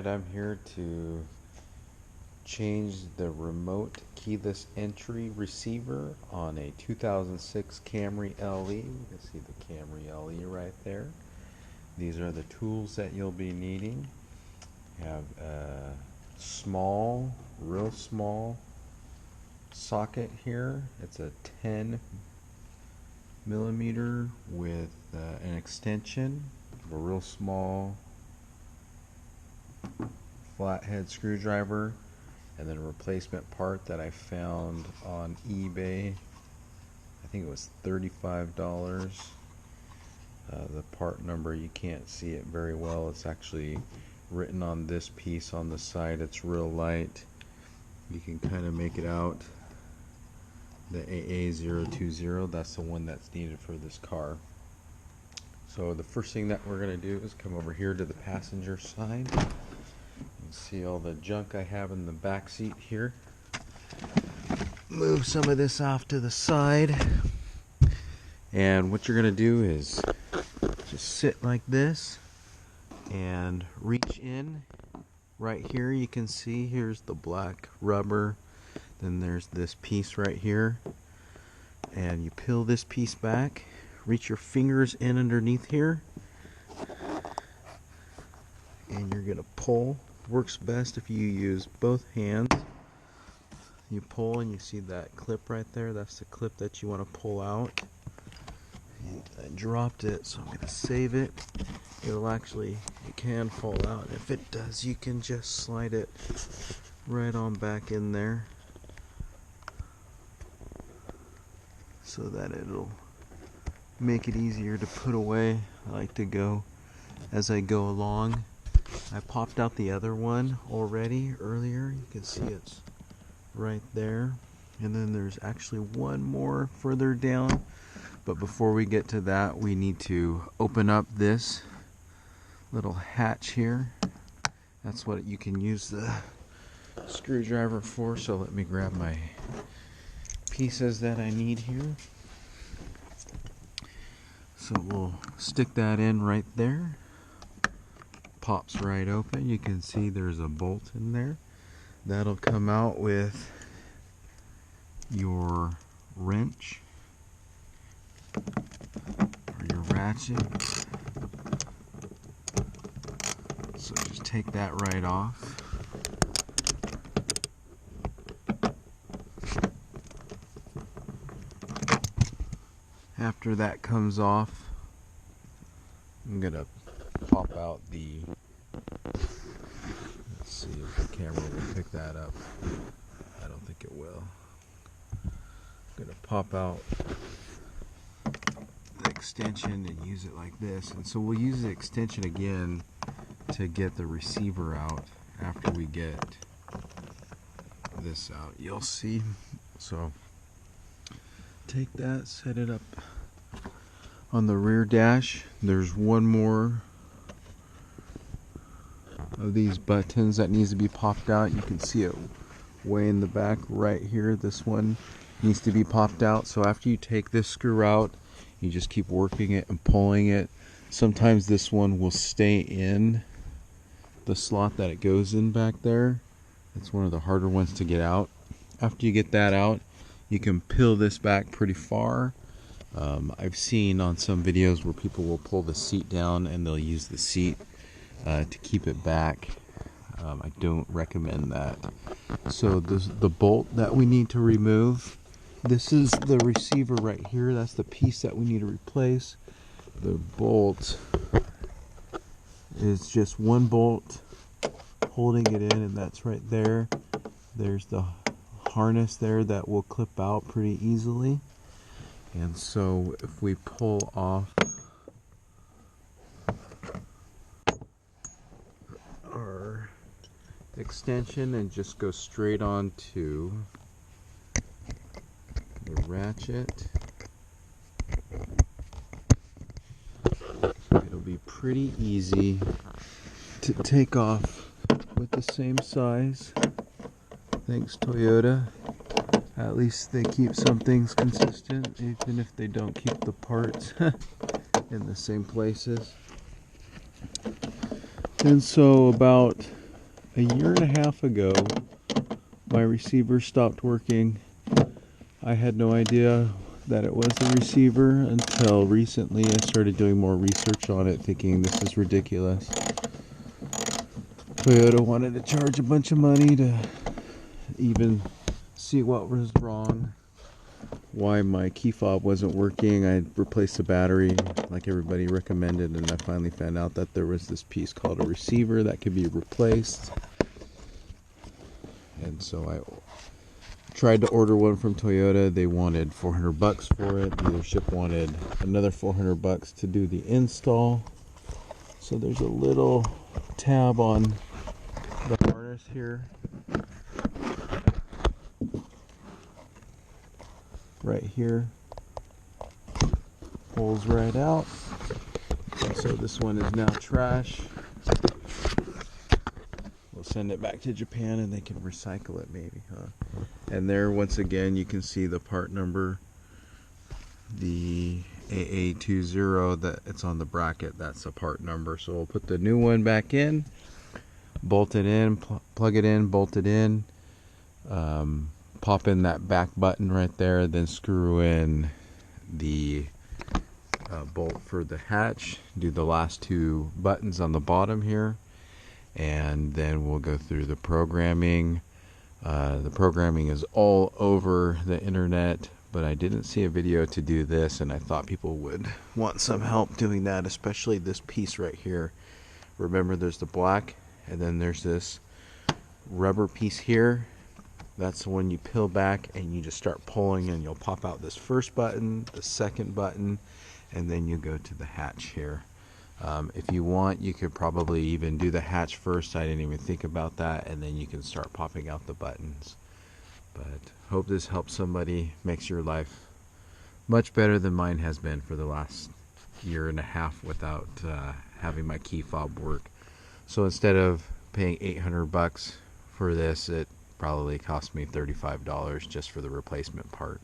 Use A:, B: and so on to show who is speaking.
A: Alright, I'm here to change the remote keyless entry receiver on a 2006 Camry LE. You can see the Camry LE right there. These are the tools that you'll be needing. You have a small, real small socket here. It's a 10 millimeter with an extension, a real small flathead screwdriver, and then a replacement part that I found on eBay. I think it was $35. The part number, you can't see it very well. It's actually written on this piece on the side. It's real light. You can kind of make it out. The AA020, that's the one that's needed for this car. So the first thing that we're going to do is come over here to the passenger side. You see all the junk I have in the back seat here. Move some of this off to the side. And what you're going to do is just sit like this and reach in. Right here you can see here's the black rubber. Then there's this piece right here. And you peel this piece back. Reach your fingers in underneath here. And you're going to pull. Works best if you use both hands. You pull and you see that clip right there. That's the clip that you want to pull out. And I dropped it, so I'm going to save it. It can fall out. If it does, you can just slide it right on back in there, so that it'll make it easier to put away. I like to go as I go along. I popped out the other one already earlier. You can see it's right there. And then there's actually one more further down. But before we get to that, we need to open up this little hatch here. That's what you can use the screwdriver for. So let me grab my pieces that I need here. So we'll stick that in right there. Pops right open. You can see there's a bolt in there. That'll come out with your wrench or your ratchet. So just take that right off. After that comes off, I'm gonna pop out the, let's see if the camera will pick that up. I don't think it will. I'm gonna pop out the extension and use it like this. And so we'll use the extension again to get the receiver out after we get this out. You'll see. So take that, set it up on the rear dash. There's one more of these buttons that needs to be popped out. You can see it way in the back right here. This one needs to be popped out. So after you take this screw out, you just keep working it and pulling it. Sometimes this one will stay in the slot that it goes in back there. It's one of the harder ones to get out. After you get that out, you can peel this back pretty far. I've seen on some videos where people will pull the seat down and they'll use the seat to keep it back. I don't recommend that. So the bolt that we need to remove, this is the receiver right here. That's the piece that we need to replace. The bolt is just one bolt holding it in, and that's right there. There's the harness there that will clip out pretty easily. And so if we pull off our extension and just go straight on to the ratchet, it'll be pretty easy to take off with the same size. Thanks, Toyota. At least they keep some things consistent, even if they don't keep the parts in the same places. And so about a year and a half ago, my receiver stopped working. I had no idea that it was a receiver until recently. I started doing more research on it, thinking this is ridiculous. Toyota wanted to charge a bunch of money to even see what was wrong, why my key fob wasn't working. I replaced the battery like everybody recommended, and I finally found out that there was this piece called a receiver that could be replaced. And so I tried to order one from Toyota. They wanted $400 for it. The dealership wanted another $400 to do the install. So there's a little tab on the harness here, right here, pulls right out. So this one is now trash. We'll send it back to Japan and they can recycle it maybe, huh? And there, once again, you can see the part number, the AA20, that it's on the bracket. That's a part number. So we'll put the new one back in, bolt it in, plug it in, bolt it in, pop in that back button right there, then screw in the bolt for the hatch, do the last two buttons on the bottom here, and then we'll go through the programming. The programming is all over the internet, but I didn't see a video to do this, and I thought people would want some help doing that, especially this piece right here. Remember, there's the black, and then there's this rubber piece here. That's the one you peel back and you just start pulling, and you'll pop out this first button, the second button, and then you go to the hatch here. If you want, you could probably even do the hatch first. I didn't even think about that, and then you can start popping out the buttons. But hope this helps somebody, makes your life much better than mine has been for the last year and a half without having my key fob work. So instead of paying $800 for this, it probably cost me $35 just for the replacement part.